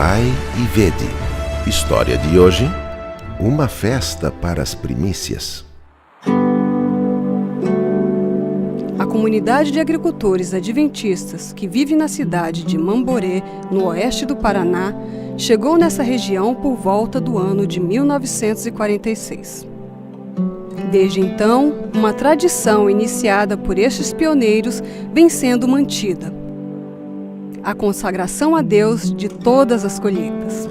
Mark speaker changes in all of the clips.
Speaker 1: Vai e vede. História de hoje: uma festa para as primícias.
Speaker 2: A comunidade de agricultores adventistas que vive na cidade de Mamborê, no oeste do Paraná, chegou nessa região por volta do ano de 1946. Desde então, uma tradição iniciada por estes pioneiros vem sendo mantida: a consagração a Deus de todas as colheitas.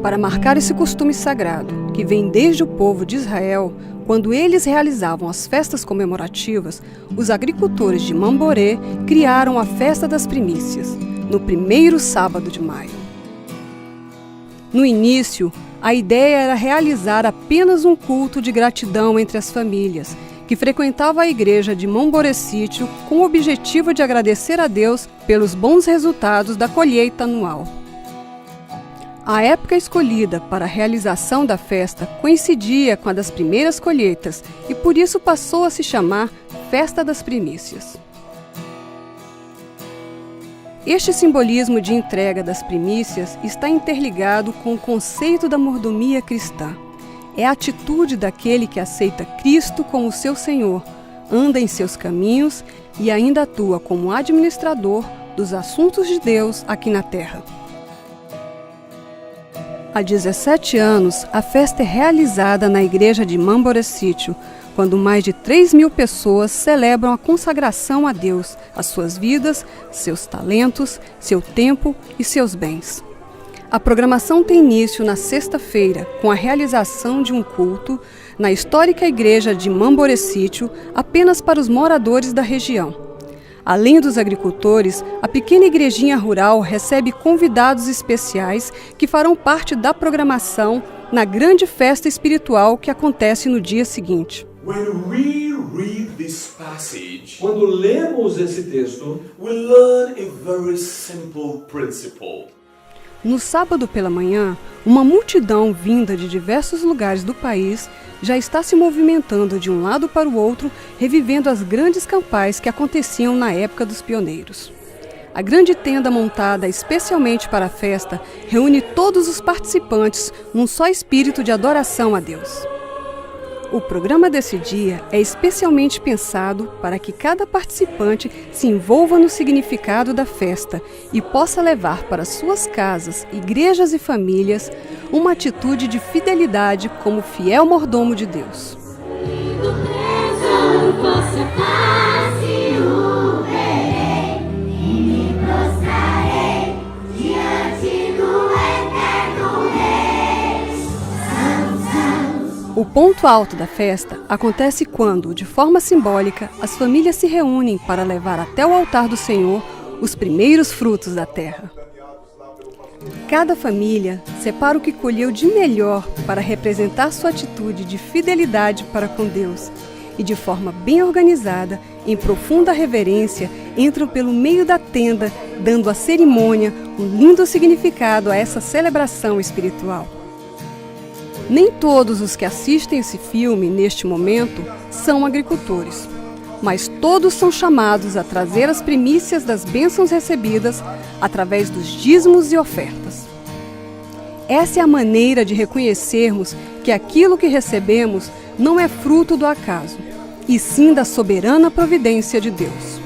Speaker 2: Para marcar esse costume sagrado, que vem desde o povo de Israel, quando eles realizavam as festas comemorativas, os agricultores de Mamborê criaram a Festa das Primícias, no primeiro sábado de maio. No início, a ideia era realizar apenas um culto de gratidão entre as famílias, que frequentavam a igreja de Mamborê Sítio com o objetivo de agradecer a Deus pelos bons resultados da colheita anual. A época escolhida para a realização da festa coincidia com a das primeiras colheitas e por isso passou a se chamar Festa das Primícias. Este simbolismo de entrega das primícias está interligado com o conceito da mordomia cristã. É a atitude daquele que aceita Cristo como seu Senhor, anda em seus caminhos e ainda atua como administrador dos assuntos de Deus aqui na terra. Há 17 anos, a festa é realizada na igreja de Mamborê Sítio, quando mais de 3.000 pessoas celebram a consagração a Deus, as suas vidas, seus talentos, seu tempo e seus bens. A programação tem início na sexta-feira, com a realização de um culto na histórica igreja de Mamborê Sítio, apenas para os moradores da região. Além dos agricultores, a pequena igrejinha rural recebe convidados especiais que farão parte da programação na grande festa espiritual que acontece no dia seguinte.
Speaker 3: Quando lemos esse texto,
Speaker 4: we learn a very simple principle.
Speaker 2: No sábado pela manhã, uma multidão vinda de diversos lugares do país já está se movimentando de um lado para o outro, revivendo as grandes campais que aconteciam na época dos pioneiros. A grande tenda montada especialmente para a festa reúne todos os participantes num só espírito de adoração a Deus. O programa desse dia é especialmente pensado para que cada participante se envolva no significado da festa e possa levar para suas casas, igrejas e famílias uma atitude de fidelidade como fiel mordomo de Deus. O ponto alto da festa acontece quando, de forma simbólica, as famílias se reúnem para levar até o altar do Senhor os primeiros frutos da terra. Cada família separa o que colheu de melhor para representar sua atitude de fidelidade para com Deus e, de forma bem organizada, em profunda reverência, entram pelo meio da tenda, dando à cerimônia um lindo significado a essa celebração espiritual. Nem todos os que assistem esse filme, neste momento, são agricultores, mas todos são chamados a trazer as primícias das bênçãos recebidas através dos dízimos e ofertas. Essa é a maneira de reconhecermos que aquilo que recebemos não é fruto do acaso, e sim da soberana providência de Deus.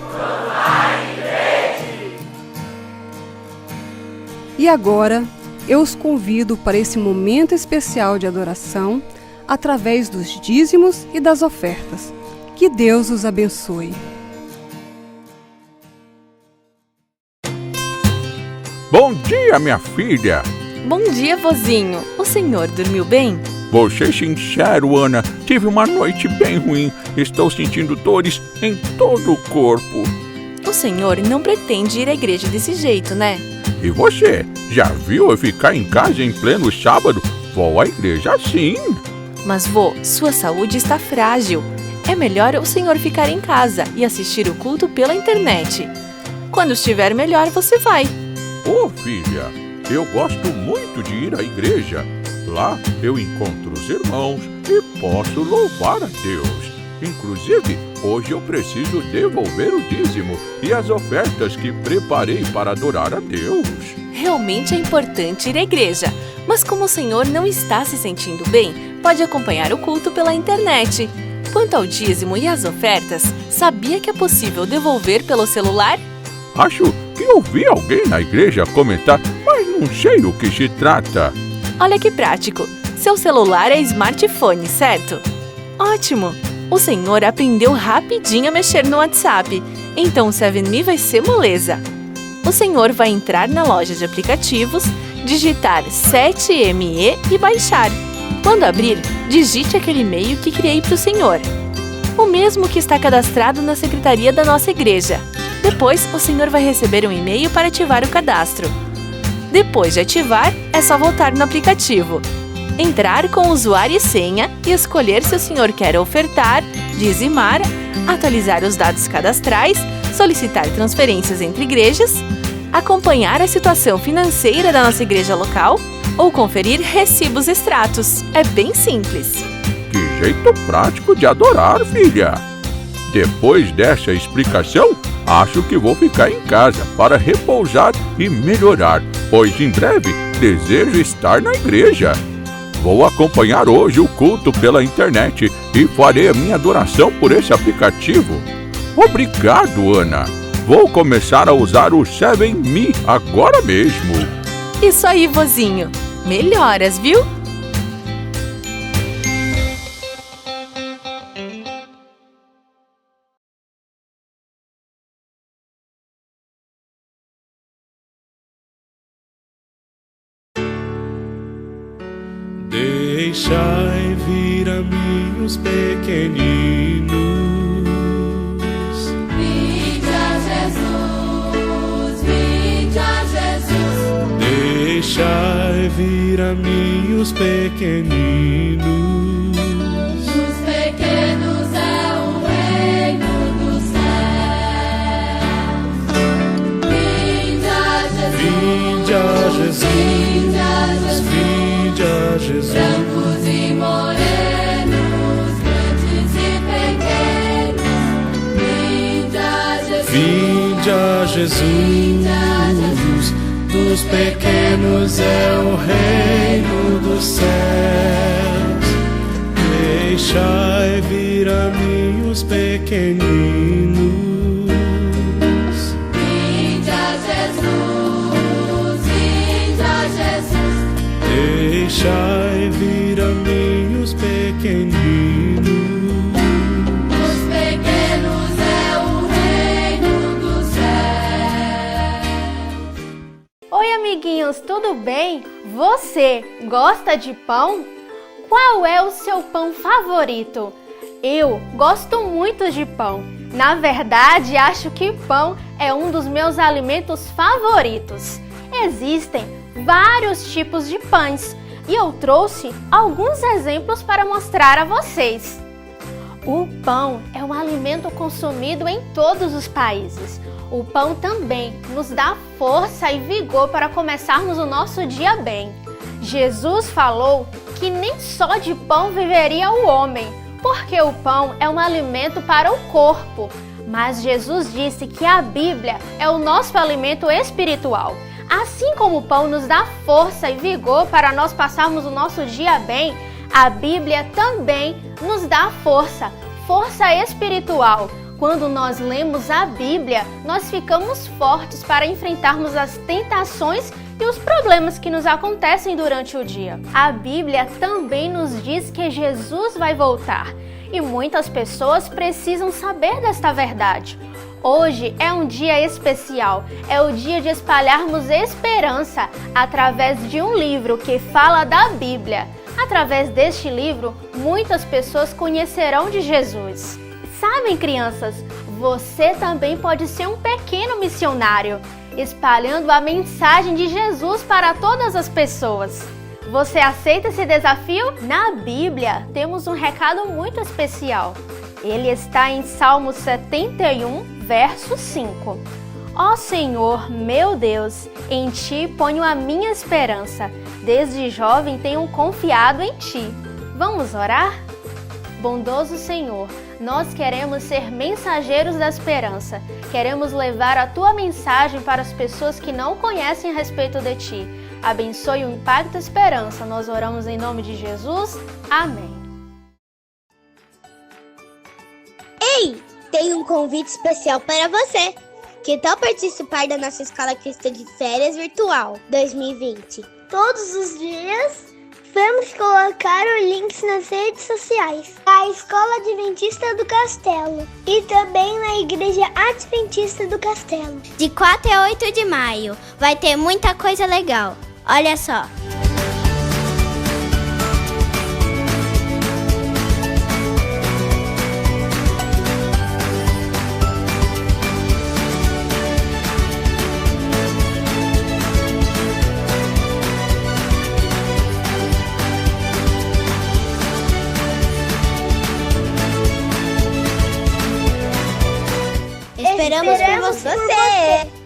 Speaker 2: E agora, eu os convido para esse momento especial de adoração através dos dízimos e das ofertas. Que Deus os abençoe.
Speaker 5: Bom dia, minha filha!
Speaker 6: Bom dia, vozinho. O senhor dormiu bem?
Speaker 5: Vou ser sincero, Ana. Tive uma noite bem ruim. Estou sentindo dores em todo o corpo.
Speaker 6: O senhor não pretende ir à igreja desse jeito, né?
Speaker 5: E você? Já viu eu ficar em casa em pleno sábado? Vou à igreja sim.
Speaker 6: Mas, vô, sua saúde está frágil. É melhor o senhor ficar em casa e assistir o culto pela internet. Quando estiver melhor, você vai.
Speaker 5: Ô, filha, eu gosto muito de ir à igreja. Lá eu encontro os irmãos e posso louvar a Deus. Inclusive, hoje eu preciso devolver o dízimo e as ofertas que preparei para adorar a Deus.
Speaker 6: Realmente é importante ir à igreja, mas como o senhor não está se sentindo bem, pode acompanhar o culto pela internet. Quanto ao dízimo e às ofertas, sabia que é possível devolver pelo celular?
Speaker 5: Acho que ouvi alguém na igreja comentar, mas não sei o que se trata.
Speaker 6: Olha que prático! Seu celular é smartphone, certo? Ótimo! O senhor aprendeu rapidinho a mexer no WhatsApp, então o 7Me vai ser moleza. O senhor vai entrar na loja de aplicativos, digitar 7Me e baixar. Quando abrir, digite aquele e-mail que criei para o senhor. O mesmo que está cadastrado na secretaria da nossa igreja. Depois, o senhor vai receber um e-mail para ativar o cadastro. Depois de ativar, é só voltar no aplicativo. Entrar com usuário e senha e escolher se o senhor quer ofertar, dizimar, atualizar os dados cadastrais, solicitar transferências entre igrejas, acompanhar a situação financeira da nossa igreja local ou conferir recibos extratos. É bem simples.
Speaker 5: Que jeito prático de adorar, filha! Depois dessa explicação, acho que vou ficar em casa para repousar e melhorar, pois em breve desejo estar na igreja. Vou acompanhar hoje o culto pela internet e farei a minha adoração por esse aplicativo. Obrigado, Ana! Vou começar a usar o 7Me agora mesmo.
Speaker 6: Isso aí, vozinho. Melhoras, viu?
Speaker 7: Deixai vir a mim os pequeninos.
Speaker 8: Vinde a Jesus, vinde a Jesus.
Speaker 7: Deixai vir a mim os pequeninos.
Speaker 8: Os pequenos é o reino dos céus. Vinde a Jesus,
Speaker 7: Vinde a Jesus,
Speaker 8: vinde a Jesus.
Speaker 7: vinde a Jesus.
Speaker 8: Brancos e morenos, grandes e pequenos. Vinde a Jesus,
Speaker 7: Vinde a Jesus, dos pequenos é o reino dos céus. Deixai vir a mim os pequeninos.
Speaker 8: vinde a Jesus, vinde a Jesus.
Speaker 7: Deixai vir a mim os pequeninos.
Speaker 8: Os pequenos é o reino dos céus.
Speaker 9: Oi, amiguinhos, tudo bem? Você gosta de pão? Qual é o seu pão favorito? Eu gosto muito de pão. Na verdade, acho que pão é um dos meus alimentos favoritos. Existem vários tipos de pães e eu trouxe alguns exemplos para mostrar a vocês. O pão é um alimento consumido em todos os países. O pão também nos dá força e vigor para começarmos o nosso dia bem. Jesus falou que nem só de pão viveria o homem, porque o pão é um alimento para o corpo. Mas Jesus disse que a Bíblia é o nosso alimento espiritual. Assim como o pão nos dá força e vigor para nós passarmos o nosso dia bem, a Bíblia também nos dá força espiritual. Quando nós lemos a Bíblia, nós ficamos fortes para enfrentarmos as tentações e os problemas que nos acontecem durante o dia. A Bíblia também nos diz que Jesus vai voltar e muitas pessoas precisam saber desta verdade. Hoje é um dia especial, é o dia de espalharmos esperança através de um livro que fala da Bíblia. Através deste livro, muitas pessoas conhecerão de Jesus. Sabem, crianças, você também pode ser um pequeno missionário, espalhando a mensagem de Jesus para todas as pessoas. Você aceita esse desafio? Na Bíblia, temos um recado muito especial. Ele está em Salmo 71, verso 5. Ó Senhor, meu Deus, em Ti ponho a minha esperança. Desde jovem tenho confiado em Ti. Vamos orar? Bondoso Senhor, Nós queremos ser mensageiros da esperança. Queremos levar a tua mensagem para as pessoas que não conhecem a respeito de ti. Abençoe o Impacto Esperança. Nós oramos em nome de Jesus. Amém.
Speaker 10: Ei, tem um convite especial para você. Que tal participar da nossa Escola Cristã de Férias Virtual 2020? Todos os dias vamos colocar os links nas redes sociais da Escola Adventista do Castelo e também na Igreja Adventista do Castelo. De 4 a 8 de maio vai ter muita coisa legal. Olha só! Esperamos por você!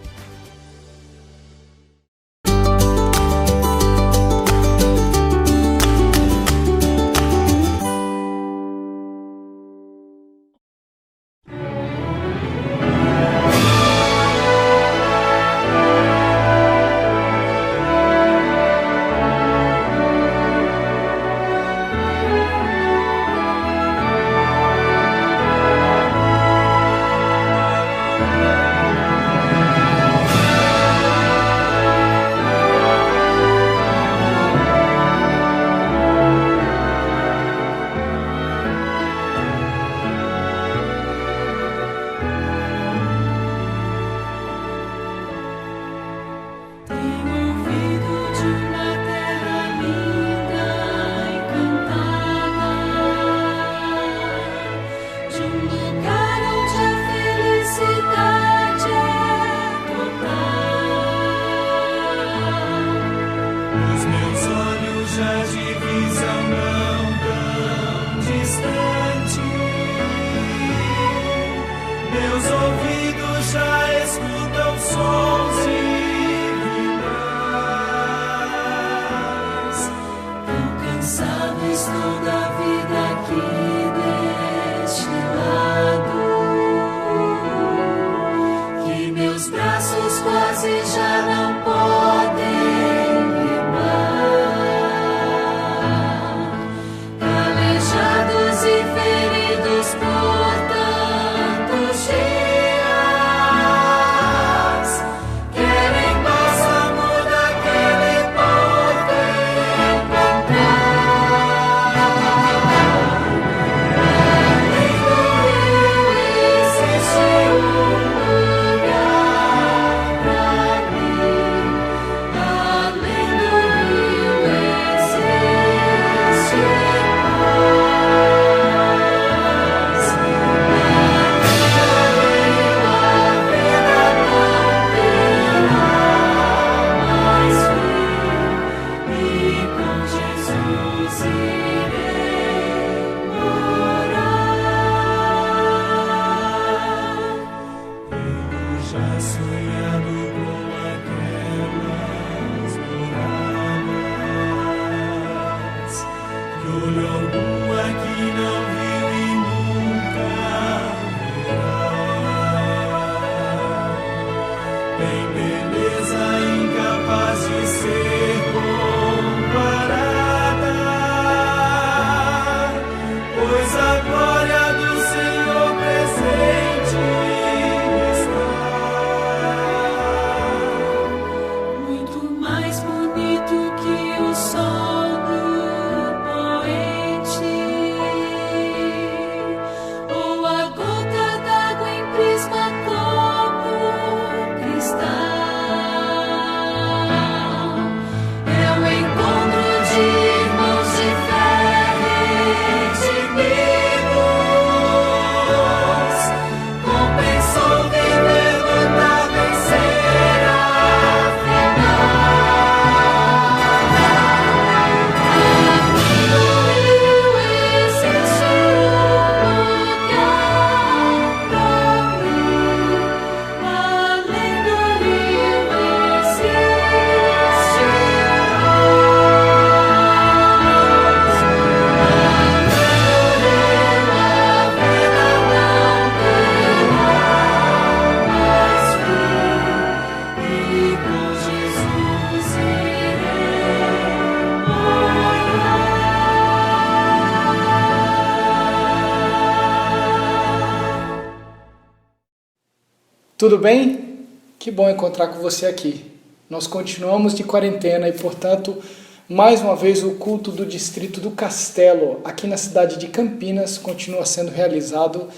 Speaker 11: Tudo bem? Que bom encontrar com você aqui. Nós continuamos de quarentena e, portanto, mais uma vez o culto do Distrito do Castelo, aqui na cidade de Campinas, continua sendo realizado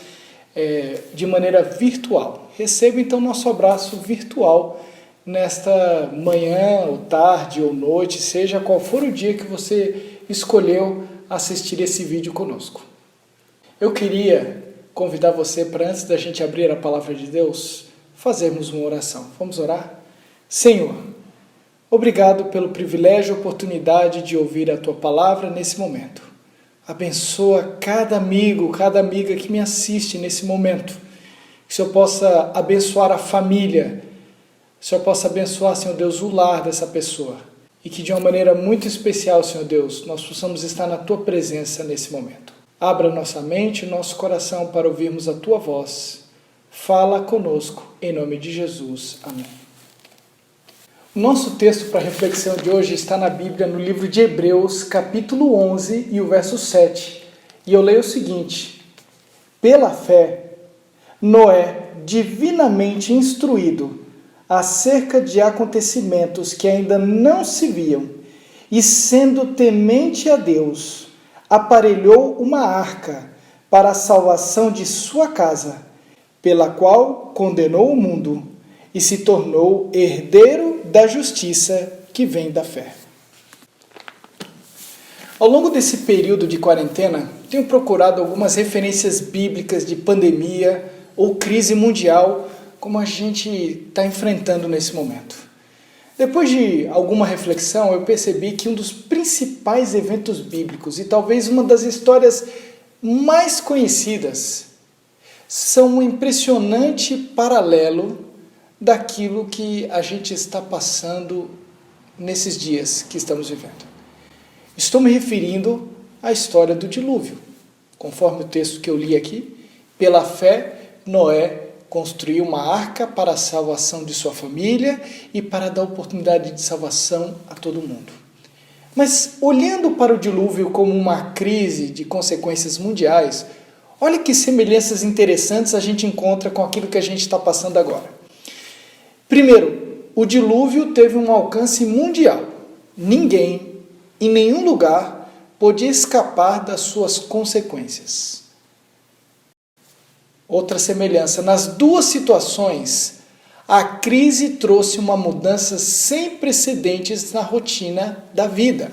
Speaker 11: de maneira virtual. Receba então nosso abraço virtual nesta manhã, ou tarde, ou noite, seja qual for o dia que você escolheu assistir esse vídeo conosco. Eu queria convidar você para, antes da gente abrir a palavra de Deus, fazermos uma oração. Vamos orar? Senhor, obrigado pelo privilégio e oportunidade de ouvir a Tua palavra nesse momento. Abençoa cada amigo, cada amiga que me assiste nesse momento. Que o Senhor possa abençoar a família. Que o Senhor possa abençoar, Senhor Deus, o lar dessa pessoa. E que de uma maneira muito especial, Senhor Deus, nós possamos estar na Tua presença nesse momento. Abra nossa mente e nosso coração para ouvirmos a Tua voz. Fala conosco, em nome de Jesus. Amém. O nosso texto para a reflexão de hoje está na Bíblia, no livro de Hebreus, capítulo 11 e o verso 7. E eu leio o seguinte: pela fé, Noé, divinamente instruído acerca de acontecimentos que ainda não se viam, e sendo temente a Deus, aparelhou uma arca para a salvação de sua casa, pela qual condenou o mundo e se tornou herdeiro da justiça que vem da fé. Ao longo desse período de quarentena, tenho procurado algumas referências bíblicas de pandemia ou crise mundial, como a gente está enfrentando nesse momento. Depois de alguma reflexão, eu percebi que um dos principais eventos bíblicos e talvez uma das histórias mais conhecidas são um impressionante paralelo daquilo que a gente está passando nesses dias que estamos vivendo. Estou me referindo à história do dilúvio. Conforme o texto que eu li aqui, pela fé, Noé construiu uma arca para a salvação de sua família e para dar oportunidade de salvação a todo mundo. Mas olhando para o dilúvio como uma crise de consequências mundiais, olha que semelhanças interessantes a gente encontra com aquilo que a gente está passando agora. Primeiro, o dilúvio teve um alcance mundial. Ninguém, em nenhum lugar, podia escapar das suas consequências. Outra semelhança, nas duas situações, a crise trouxe uma mudança sem precedentes na rotina da vida.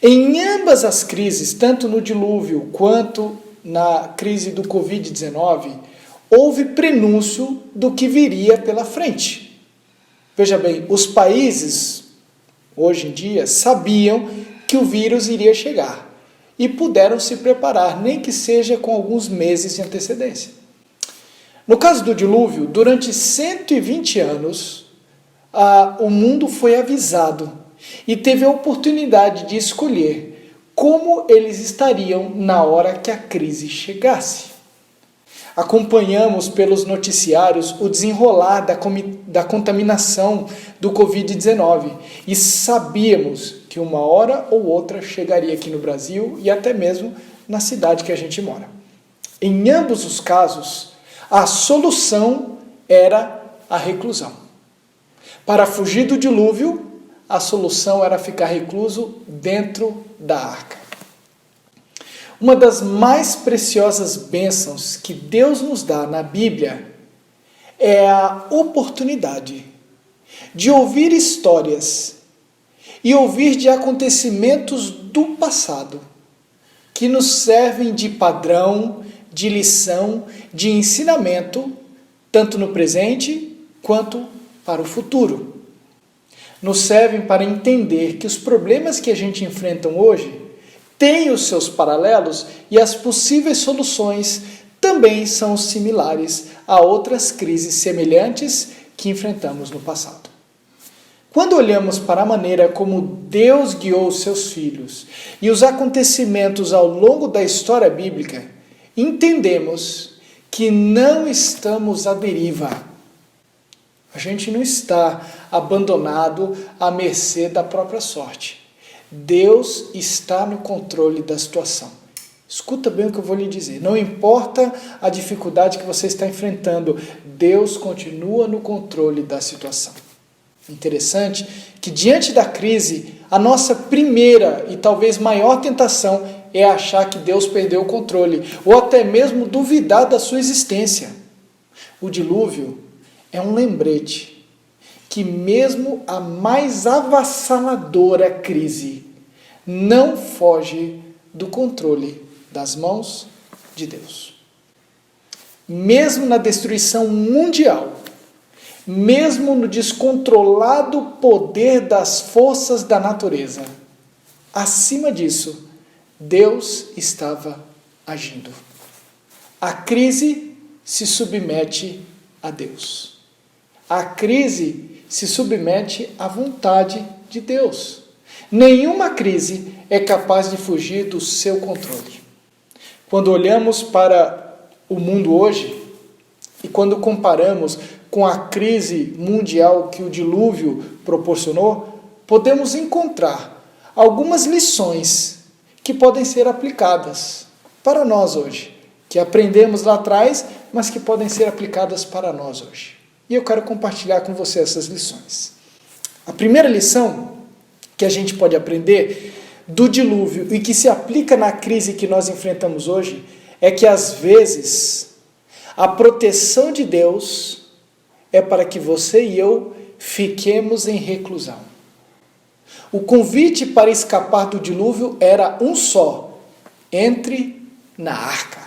Speaker 11: Em ambas as crises, tanto no dilúvio quanto na crise do Covid-19, houve prenúncio do que viria pela frente. Veja bem, os países, hoje em dia, sabiam que o vírus iria chegar e puderam se preparar, nem que seja com alguns meses de antecedência. No caso do dilúvio, durante 120 anos, o mundo foi avisado e teve a oportunidade de escolher como eles estariam na hora que a crise chegasse. Acompanhamos pelos noticiários o desenrolar da contaminação do Covid-19 e sabíamos que uma hora ou outra chegaria aqui no Brasil e até mesmo na cidade que a gente mora. Em ambos os casos, a solução era a reclusão. Para fugir do dilúvio, a solução era ficar recluso dentro da arca. Uma das mais preciosas bênçãos que Deus nos dá na Bíblia é a oportunidade de ouvir histórias e ouvir de acontecimentos do passado que nos servem de padrão, de lição, de ensinamento, tanto no presente quanto para o futuro. Nos servem para entender que os problemas que a gente enfrenta hoje têm os seus paralelos e as possíveis soluções também são similares a outras crises semelhantes que enfrentamos no passado. Quando olhamos para a maneira como Deus guiou os seus filhos e os acontecimentos ao longo da história bíblica, entendemos que não estamos à deriva. A gente não está abandonado à mercê da própria sorte. Deus está no controle da situação. Escuta bem o que eu vou lhe dizer. Não importa a dificuldade que você está enfrentando, Deus continua no controle da situação. Interessante que diante da crise, a nossa primeira e talvez maior tentação é achar que Deus perdeu o controle, ou até mesmo duvidar da sua existência. O dilúvio é um lembrete que mesmo a mais avassaladora crise não foge do controle das mãos de Deus. Mesmo na destruição mundial, mesmo no descontrolado poder das forças da natureza, acima disso, Deus estava agindo. A crise se submete a Deus. A crise se submete à vontade de Deus. Nenhuma crise é capaz de fugir do seu controle. Quando olhamos para o mundo hoje e quando comparamos com a crise mundial que o dilúvio proporcionou, podemos encontrar algumas lições que podem ser aplicadas para nós hoje, que aprendemos lá atrás, mas que podem ser aplicadas para nós hoje. E eu quero compartilhar com você essas lições. A primeira lição que a gente pode aprender do dilúvio e que se aplica na crise que nós enfrentamos hoje é que, às vezes, a proteção de Deus é para que você e eu fiquemos em reclusão. O convite para escapar do dilúvio era um só: entre na arca.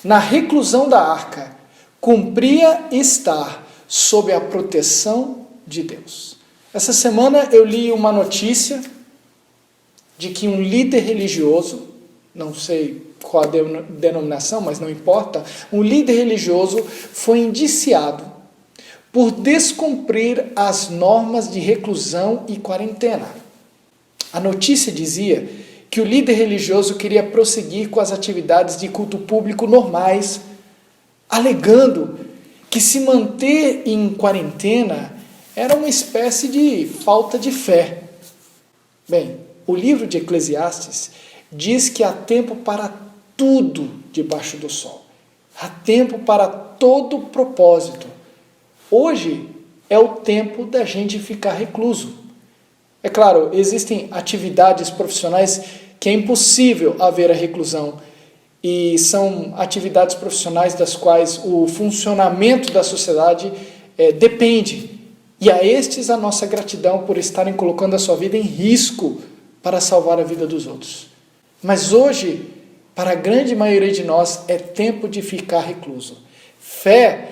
Speaker 11: Na reclusão da arca, cumpria estar sob a proteção de Deus. Essa semana eu li uma notícia de que um líder religioso, não sei qual a denominação, mas não importa, um líder religioso foi indiciado por descumprir as normas de reclusão e quarentena. A notícia dizia que o líder religioso queria prosseguir com as atividades de culto público normais, alegando que se manter em quarentena era uma espécie de falta de fé. Bem, o livro de Eclesiastes diz que há tempo para tudo debaixo do sol. Há tempo para todo propósito. Hoje é o tempo da gente ficar recluso. É claro, existem atividades profissionais que é impossível haver a reclusão, e são atividades profissionais das quais o funcionamento da sociedade depende. E a estes a nossa gratidão por estarem colocando a sua vida em risco para salvar a vida dos outros. Mas hoje, para a grande maioria de nós, é tempo de ficar recluso. Fé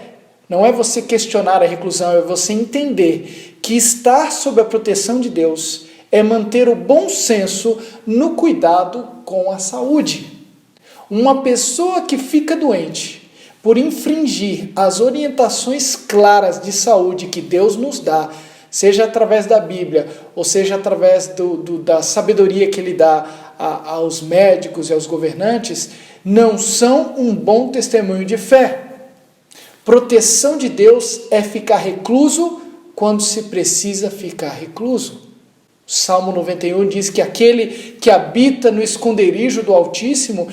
Speaker 11: não é você questionar a reclusão, é você entender que estar sob a proteção de Deus é manter o bom senso no cuidado com a saúde. Uma pessoa que fica doente por infringir as orientações claras de saúde que Deus nos dá, seja através da Bíblia, ou seja através da sabedoria que Ele dá aos médicos e aos governantes, não são um bom testemunho de fé. Proteção de Deus é ficar recluso quando se precisa ficar recluso. O Salmo 91 diz que aquele que habita no esconderijo do Altíssimo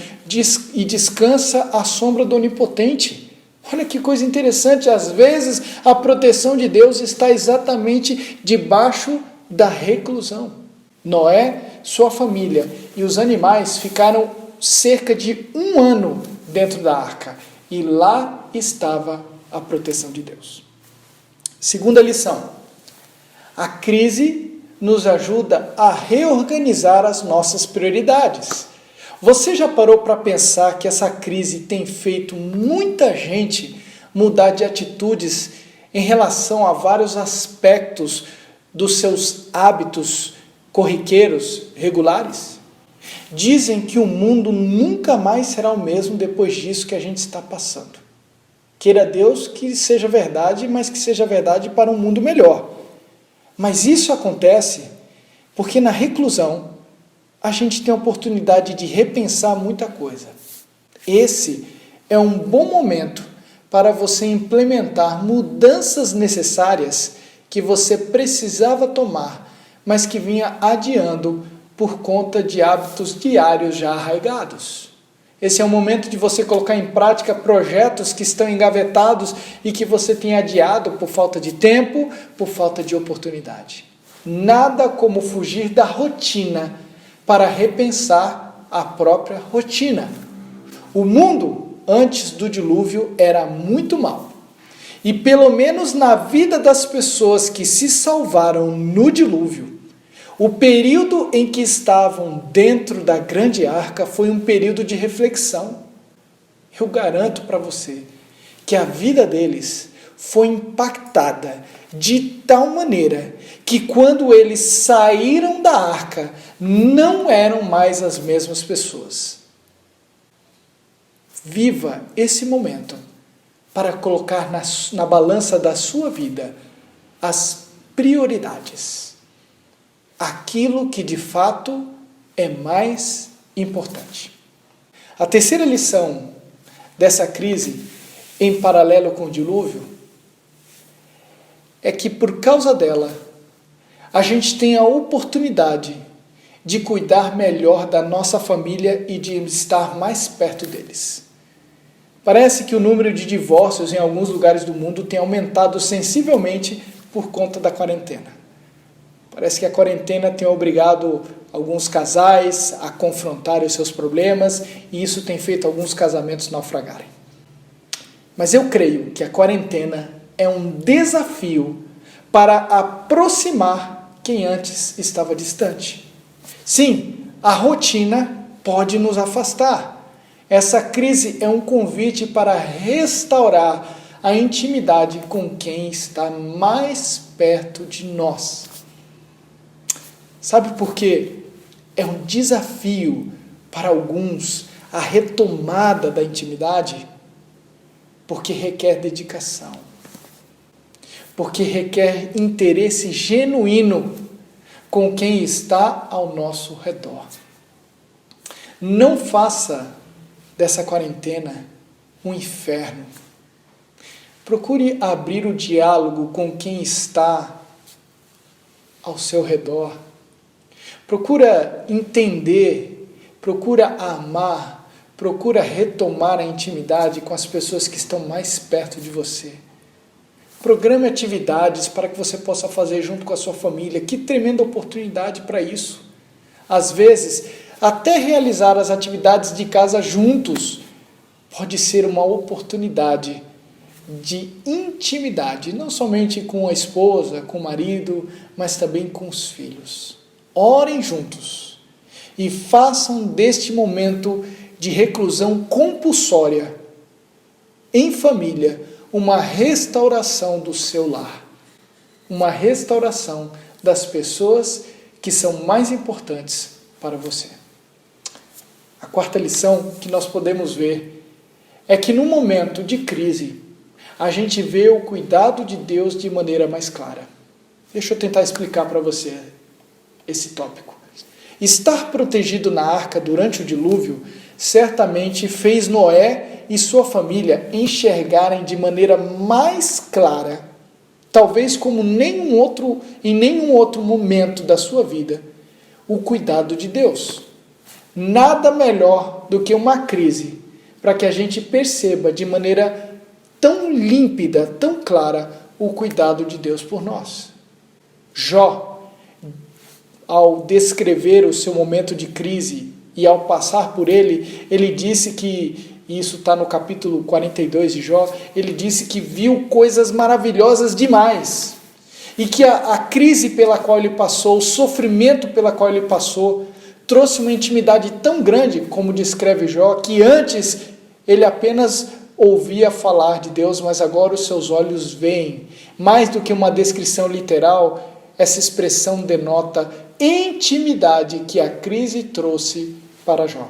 Speaker 11: e descansa à sombra do Onipotente. Olha que coisa interessante, às vezes a proteção de Deus está exatamente debaixo da reclusão. Noé, sua família e os animais ficaram cerca de 1 ano dentro da arca, e lá estava a proteção de Deus. Segunda lição: a crise nos ajuda a reorganizar as nossas prioridades. Você já parou para pensar que essa crise tem feito muita gente mudar de atitudes em relação a vários aspectos dos seus hábitos corriqueiros regulares? Dizem que o mundo nunca mais será o mesmo depois disso que a gente está passando. Queira Deus que seja verdade, mas que seja verdade para um mundo melhor. Mas isso acontece porque na reclusão a gente tem a oportunidade de repensar muita coisa. Esse é um bom momento para você implementar mudanças necessárias que você precisava tomar, mas que vinha adiando por conta de hábitos diários já arraigados. Esse é o momento de você colocar em prática projetos que estão engavetados e que você tem adiado por falta de tempo, por falta de oportunidade. Nada como fugir da rotina para repensar a própria rotina. O mundo, antes do dilúvio, era muito mau. E pelo menos na vida das pessoas que se salvaram no dilúvio, o período em que estavam dentro da grande arca foi um período de reflexão. Eu garanto para você que a vida deles foi impactada de tal maneira que quando eles saíram da arca, não eram mais as mesmas pessoas. Viva esse momento para colocar na balança da sua vida as prioridades. Aquilo que de fato é mais importante. A terceira lição dessa crise, em paralelo com o dilúvio, é que por causa dela, a gente tem a oportunidade de cuidar melhor da nossa família e de estar mais perto deles. Parece que o número de divórcios em alguns lugares do mundo tem aumentado sensivelmente por conta da quarentena. Parece que a quarentena tem obrigado alguns casais a confrontarem os seus problemas e isso tem feito alguns casamentos naufragarem. Mas eu creio que a quarentena é um desafio para aproximar quem antes estava distante. Sim, a rotina pode nos afastar. Essa crise é um convite para restaurar a intimidade com quem está mais perto de nós. Sabe por quê? É um desafio para alguns a retomada da intimidade, porque requer dedicação, porque requer interesse genuíno com quem está ao nosso redor. Não faça dessa quarentena um inferno. Procure abrir o diálogo com quem está ao seu redor. Procura entender, procura amar, procura retomar a intimidade com as pessoas que estão mais perto de você. Programe atividades para que você possa fazer junto com a sua família. Que tremenda oportunidade para isso. Às vezes, até realizar as atividades de casa juntos pode ser uma oportunidade de intimidade, não somente com a esposa, com o marido, mas também com os filhos. Orem juntos e façam deste momento de reclusão compulsória em família uma restauração do seu lar, uma restauração das pessoas que são mais importantes para você. A quarta lição que nós podemos ver é que no momento de crise, a gente vê o cuidado de Deus de maneira mais clara. Deixa eu tentar explicar para você esse tópico. Estar protegido na arca durante o dilúvio certamente fez Noé e sua família enxergarem de maneira mais clara, talvez como em nenhum outro momento da sua vida, o cuidado de Deus. Nada melhor do que uma crise para que a gente perceba de maneira tão límpida, tão clara, o cuidado de Deus por nós. Jó, ao descrever o seu momento de crise e ao passar por ele, ele disse que, e isso está no capítulo 42 de Jó, ele disse que viu coisas maravilhosas demais. E que a crise pela qual ele passou, o sofrimento pela qual ele passou, trouxe uma intimidade tão grande, como descreve Jó, que antes ele apenas ouvia falar de Deus, mas agora os seus olhos veem. Mais do que uma descrição literal, essa expressão denota intimidade que a crise trouxe para Jó.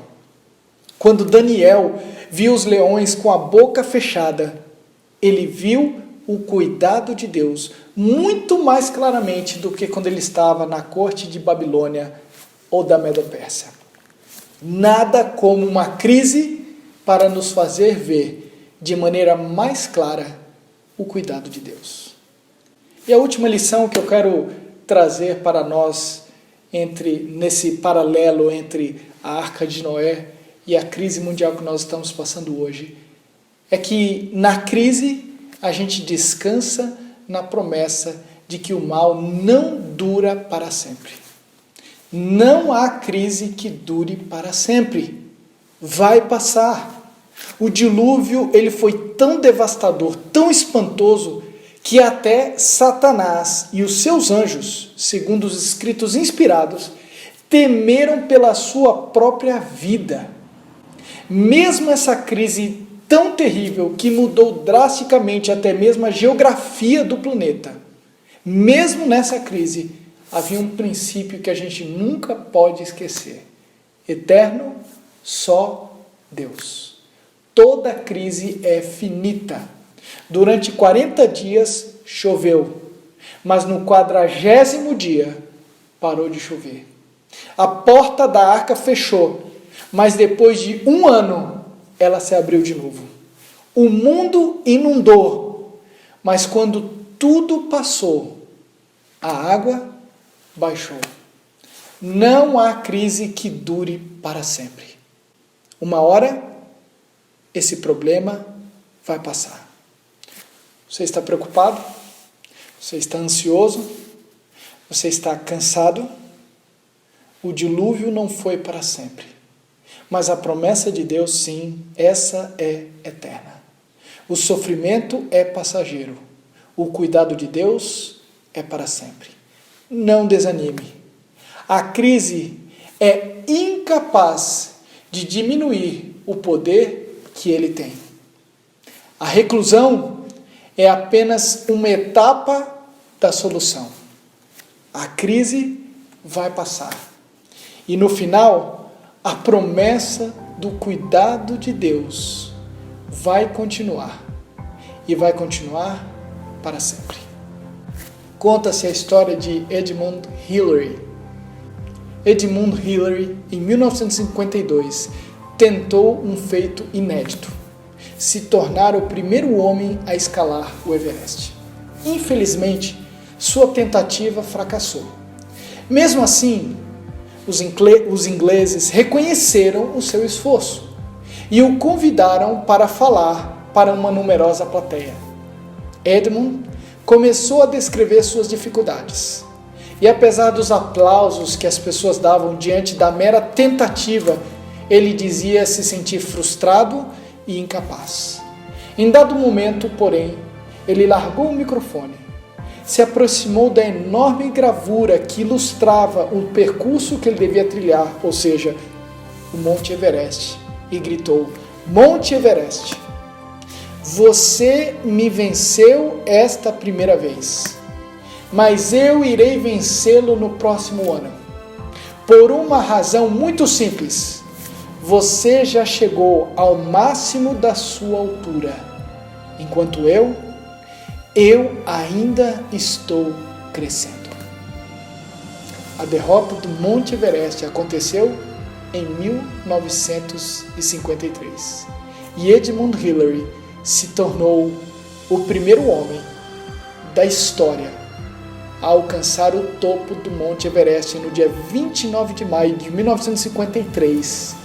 Speaker 11: Quando Daniel viu os leões com a boca fechada, ele viu o cuidado de Deus muito mais claramente do que quando ele estava na corte de Babilônia ou da Medo-Pérsia. Nada como uma crise para nos fazer ver de maneira mais clara o cuidado de Deus. E a última lição que eu quero trazer para nós nesse paralelo entre a Arca de Noé e a crise mundial que nós estamos passando hoje é que na crise a gente descansa na promessa de que o mal não dura para sempre. Não há crise que dure para sempre. Vai passar. O dilúvio ele foi tão devastador, tão espantoso, que até Satanás e os seus anjos, segundo os escritos inspirados, temeram pela sua própria vida. Mesmo essa crise tão terrível que mudou drasticamente até mesmo a geografia do planeta, mesmo nessa crise, havia um princípio que a gente nunca pode esquecer. Eterno, só Deus. Toda crise é finita. Durante 40 dias choveu, mas no 40º dia parou de chover. A porta da arca fechou, mas depois de 1 ano ela se abriu de novo. O mundo inundou, mas quando tudo passou, a água baixou. Não há crise que dure para sempre. Uma hora, esse problema vai passar. Você está preocupado? Você está ansioso? Você está cansado? O dilúvio não foi para sempre. Mas a promessa de Deus, sim, essa é eterna. O sofrimento é passageiro. O cuidado de Deus é para sempre. Não desanime. A crise é incapaz de diminuir o poder que ele tem. A reclusão é apenas uma etapa da solução. A crise vai passar. E no final, a promessa do cuidado de Deus vai continuar. E vai continuar para sempre. Conta-se a história de Edmund Hillary. Edmund Hillary, em 1952, tentou um feito inédito: se tornar o primeiro homem a escalar o Everest. Infelizmente, sua tentativa fracassou. Mesmo assim, os ingleses reconheceram o seu esforço e o convidaram para falar para uma numerosa plateia. Edmund começou a descrever suas dificuldades. E apesar dos aplausos que as pessoas davam diante da mera tentativa, ele dizia se sentir frustrado e incapaz. Em dado momento, porém, ele largou o microfone, se aproximou da enorme gravura que ilustrava o percurso que ele devia trilhar, ou seja, o Monte Everest, e gritou: Monte Everest, você me venceu esta primeira vez, mas eu irei vencê-lo no próximo ano. Por uma razão muito simples: você já chegou ao máximo da sua altura, enquanto eu ainda estou crescendo. A derrota do Monte Everest aconteceu em 1953 e Edmund Hillary se tornou o primeiro homem da história a alcançar o topo do Monte Everest no dia 29 de maio de 1953.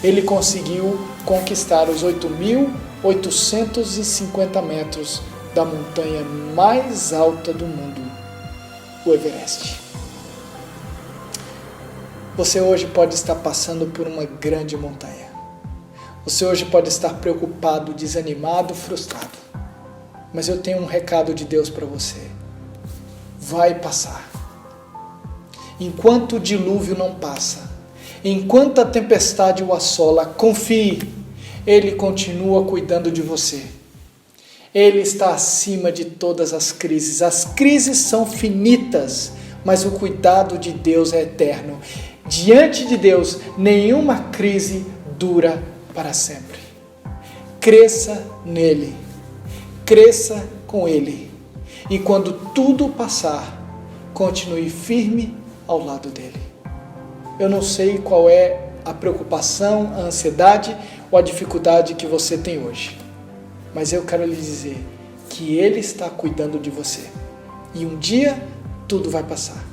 Speaker 11: Ele conseguiu conquistar os 8.850 metros da montanha mais alta do mundo, o Everest. Você hoje pode estar passando por uma grande montanha. Você hoje pode estar preocupado, desanimado, frustrado. Mas eu tenho um recado de Deus para você. Vai passar. Enquanto o dilúvio não passa, enquanto a tempestade o assola, confie. Ele continua cuidando de você. Ele está acima de todas as crises. As crises são finitas, mas o cuidado de Deus é eterno. Diante de Deus, nenhuma crise dura para sempre. Cresça nele. Cresça com ele. E quando tudo passar, continue firme ao lado dele. Eu não sei qual é a preocupação, a ansiedade ou a dificuldade que você tem hoje. Mas eu quero lhe dizer que Ele está cuidando de você. E um dia tudo vai passar.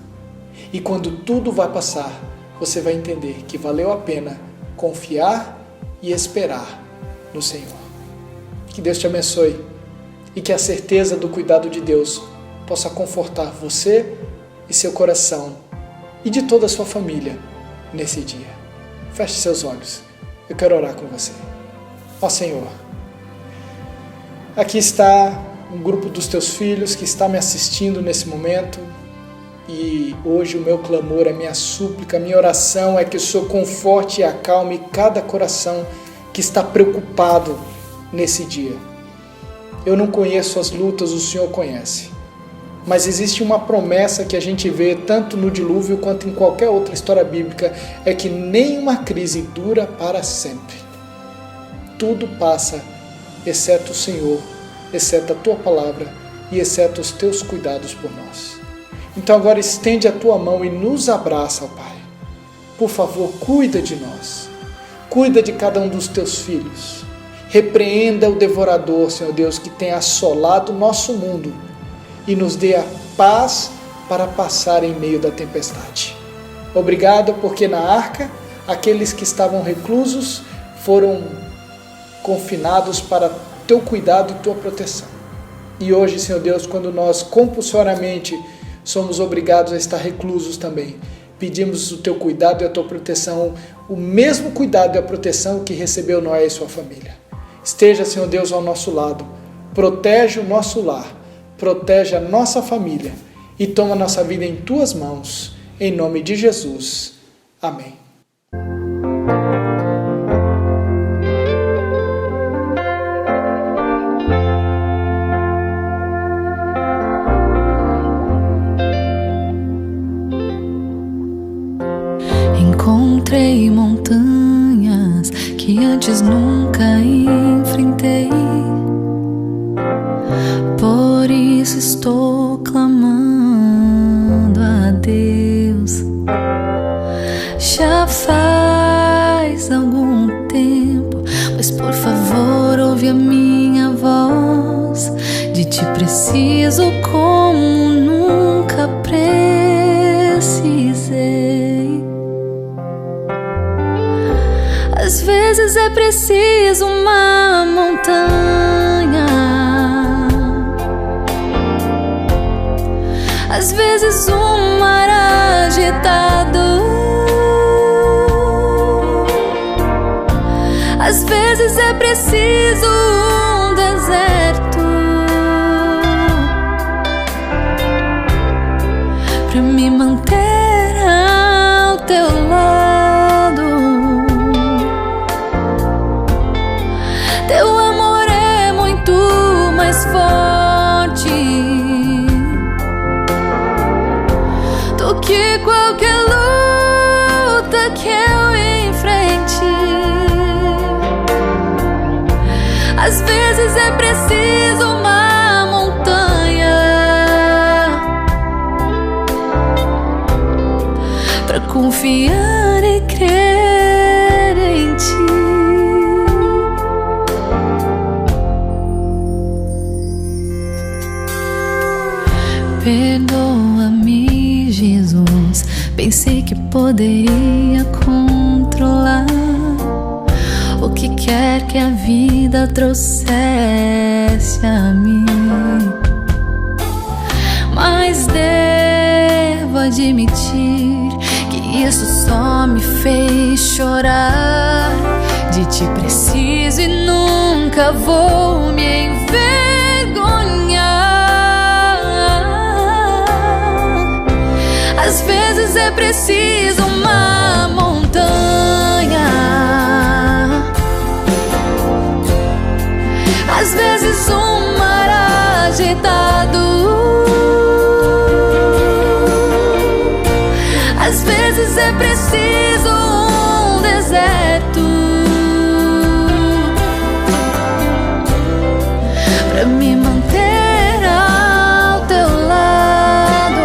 Speaker 11: E quando tudo vai passar, você vai entender que valeu a pena confiar e esperar no Senhor. Que Deus te abençoe e que a certeza do cuidado de Deus possa confortar você e seu coração e de toda a sua família nesse dia. Feche seus olhos. Eu quero orar com você. Ó Senhor, aqui está um grupo dos teus filhos que está me assistindo nesse momento e hoje o meu clamor, a minha súplica, a minha oração é que o Senhor conforte e acalme cada coração que está preocupado nesse dia. Eu não conheço as lutas, o Senhor conhece. Mas existe uma promessa que a gente vê tanto no dilúvio quanto em qualquer outra história bíblica, é que nenhuma crise dura para sempre. Tudo passa, exceto o Senhor, exceto a Tua palavra e exceto os Teus cuidados por nós. Então agora estende a Tua mão e nos abraça, ó Pai. Por favor, cuida de nós. Cuida de cada um dos Teus filhos. Repreenda o devorador, Senhor Deus, que tem assolado o nosso mundo e nos dê a paz para passar em meio da tempestade. Obrigado, porque na arca, aqueles que estavam reclusos foram confinados para Teu cuidado e Tua proteção. E hoje, Senhor Deus, quando nós compulsoriamente somos obrigados a estar reclusos também, pedimos o Teu cuidado e a Tua proteção, o mesmo cuidado e a proteção que recebeu Noé e sua família. Esteja, Senhor Deus, ao nosso lado, protege o nosso lar, protege a nossa família e toma a nossa vida em Tuas mãos, em nome de Jesus. Amém.
Speaker 12: Encontrei montanhas que antes nunca enfrentei. Por isso estou clamando a Deus. Já faz algum tempo, mas por favor ouve a minha voz. De Ti preciso como nunca precisei. Às vezes é preciso uma montanha, às vezes um mar agitado, às vezes é preciso um deserto pra me manter ao Teu lado. Teu amor é muito mais forte do que qualquer luta que eu enfrente. Às vezes é preciso uma montanha pra confiar e crer em Ti. Perdoa-me, Jesus, pensei que poderia controlar o que quer que a vida trouxesse a mim. Mas devo admitir que isso só me fez chorar. De Ti preciso e nunca vou me envergonhar. Às vezes é preciso uma montanha, às vezes um mar agitado, às vezes é preciso um deserto pra me manter ao Teu lado.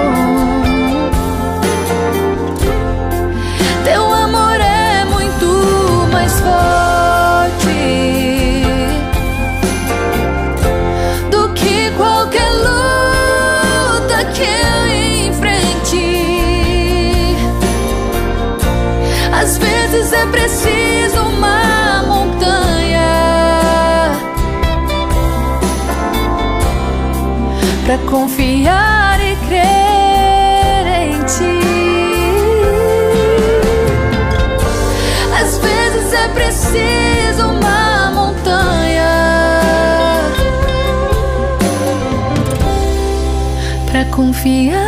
Speaker 12: pra confiar e crer em ti. Às vezes é preciso uma montanha pra confiar